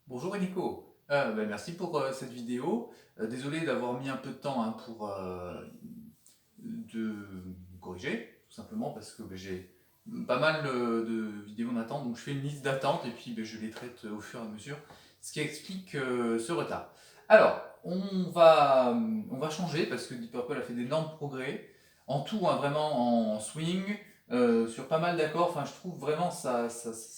Bonjour Enrico. Merci pour cette vidéo. Désolé d'avoir mis un peu de temps pour de me corriger, tout simplement parce que j'ai pas mal de vidéos en attente, donc je fais une liste d'attente et puis je les traite au fur et à mesure, ce qui explique ce retard. Alors, on va changer parce que Deep Purple a fait d'énormes progrès, en tout, vraiment en swing, sur pas mal d'accords. Enfin, je trouve vraiment ça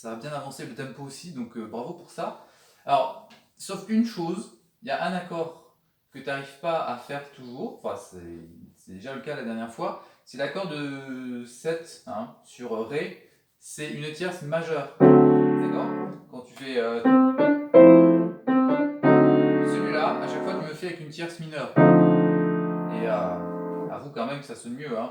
a bien avancé, le tempo aussi, donc bravo pour ça. Alors, sauf une chose, il y a un accord que tu n'arrives pas à faire toujours, enfin c'est déjà le cas la dernière fois, c'est l'accord de 7 sur Ré, c'est une tierce majeure, d'accord? Quand tu fais celui-là, à chaque fois tu me fais avec une tierce mineure. Et avoue quand même que ça sonne mieux, hein.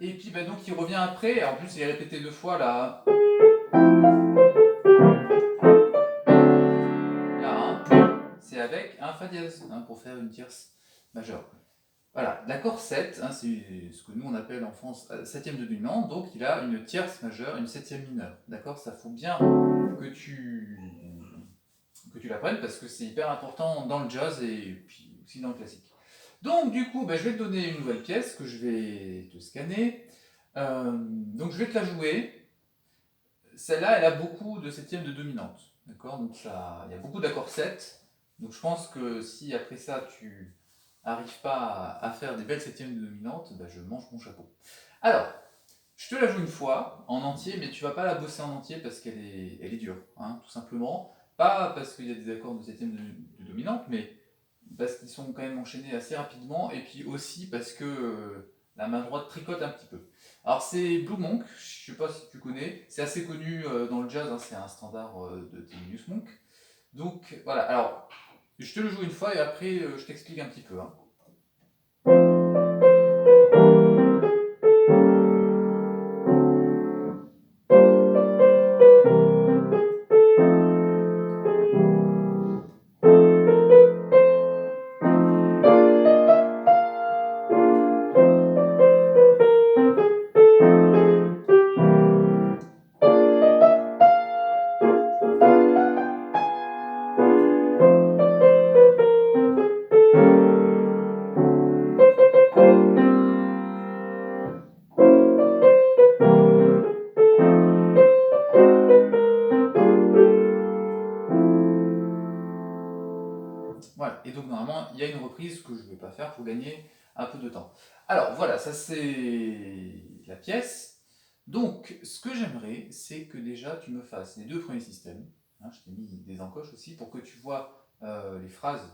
Et puis donc il revient après, en plus il est répété deux fois là, là, c'est avec un Fa dièse, pour faire une tierce majeure. Voilà, l'accord 7, c'est ce que nous on appelle en France septième de dominante, donc il a une tierce majeure, une septième mineure. D'accord, ça faut bien que tu l'apprennes parce que c'est hyper important dans le jazz et puis aussi dans le classique. Donc du coup, je vais te donner une nouvelle pièce que je vais te scanner. Donc je vais te la jouer. Celle-là, elle a beaucoup de septièmes de dominante. D'accord, donc il y a beaucoup d'accords 7. Donc je pense que si après ça tu n'arrives pas à faire des belles septièmes de dominante, je mange mon chapeau. Alors, je te la joue une fois en entier, mais tu vas pas la bosser en entier parce elle est dure, tout simplement. Pas parce qu'il y a des accords de septième de dominante, mais parce qu'ils sont quand même enchaînés assez rapidement, et puis aussi parce que la main droite tricote un petit peu. Alors c'est Blue Monk, je sais pas si tu connais, c'est assez connu dans le jazz, c'est un standard de Thelonious Monk. Donc voilà, alors je te le joue une fois et après je t'explique un petit peu. Voilà, et donc normalement il y a une reprise que je ne vais pas faire pour gagner un peu de temps. Alors voilà, ça c'est la pièce. Donc ce que j'aimerais, c'est que déjà tu me fasses les deux premiers systèmes. Je t'ai mis des encoches aussi pour que tu vois les phrases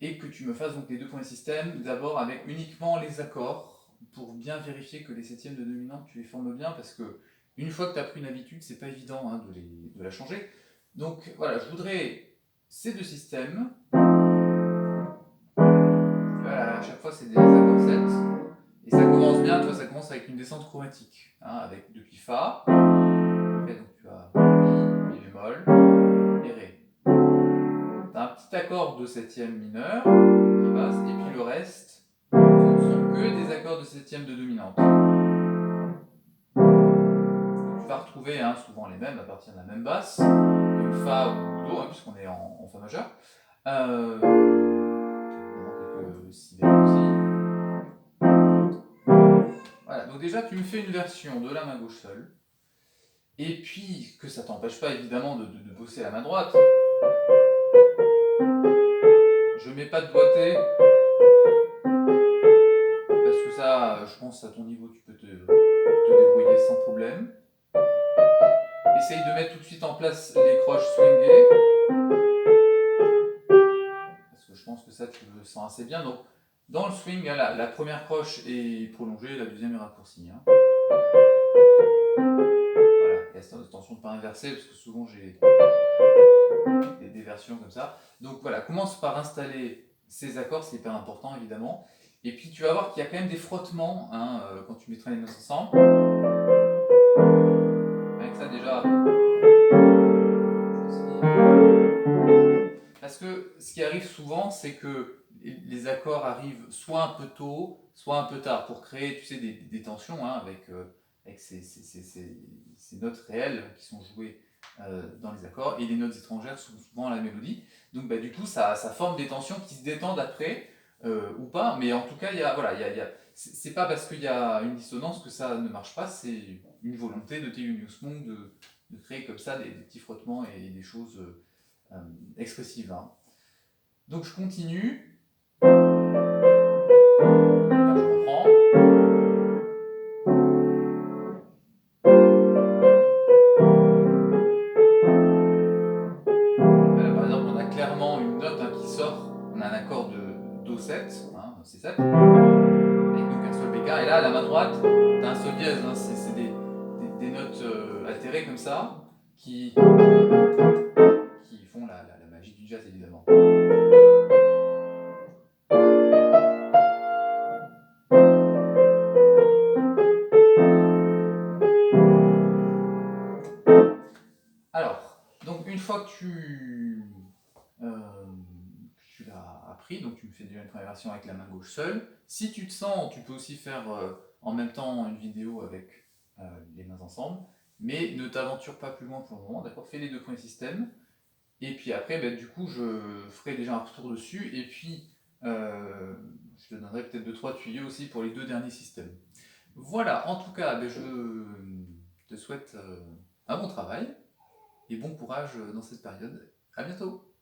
et que tu me fasses donc les deux premiers systèmes, d'abord avec uniquement les accords, pour bien vérifier que les septièmes de dominante, tu les formes bien, parce que une fois que tu as pris une habitude, c'est pas évident de la changer. Donc voilà, je voudrais ces deux systèmes. Voilà, à chaque fois c'est des accords 7. Et ça commence bien, tu vois, ça commence avec une descente chromatique, avec depuis Fa, après donc tu as Mi, Mi bémol et Ré. Tu as un petit accord de septième mineur qui passe, et puis le reste, ce ne sont que des accords de septième de dominante. Tu vas retrouver souvent les mêmes à partir de la même basse, comme Fa ou Do, puisqu'on est en Fa majeur. Quelques si bémol aussi. Voilà, donc déjà tu me fais une version de la main gauche seule, et puis que ça t'empêche pas évidemment de bosser la main droite. Je mets pas de doigté, parce que ça, je pense à ton niveau, tu peux te débrouiller sans problème. Essaye de mettre tout de suite en place les croches swingées, parce que je pense que ça tu le sens assez bien. Donc dans le swing, la première croche est prolongée, la deuxième est raccourcie. Voilà, et attention de ne pas inverser, parce que souvent j'ai des versions comme ça. Donc voilà, commence par installer ces accords, c'est hyper important évidemment. Et puis tu vas voir qu'il y a quand même des frottements quand tu mettras les notes ensemble. Avec ça déjà. Parce que ce qui arrive souvent, c'est que les accords arrivent soit un peu tôt, soit un peu tard, pour créer, tu sais, des tensions avec ces notes réelles qui sont jouées dans les accords, et les notes étrangères sont souvent à la mélodie. Donc du coup, ça forme des tensions qui se détendent après, ou pas, mais en tout cas, c'est pas parce qu'il y a une dissonance que ça ne marche pas, c'est une volonté de Thelonious Monk de créer comme ça des petits frottements et des choses expressives. Hein. Donc je continue. Là, je reprends. Là, par exemple, on a clairement une note qui sort. On a un accord de Do7, hein, C7, avec donc un sol bécard. Et là, à la main droite, tu as un sol dièse. Hein, c'est des notes altérées comme ça qui font la magie du jazz, évidemment. Alors, donc une fois que tu l'as appris, donc tu me fais déjà une première version avec la main gauche seule. Si tu te sens, tu peux aussi faire en même temps une vidéo avec les mains ensemble, mais ne t'aventure pas plus loin pour le moment, d'accord? Fais les deux premiers systèmes, et puis après, du coup, je ferai déjà un retour dessus, et puis je te donnerai peut-être 2-3 tuyaux aussi pour les deux derniers systèmes. Voilà, en tout cas, je te souhaite un bon travail, et bon courage dans cette période. À bientôt!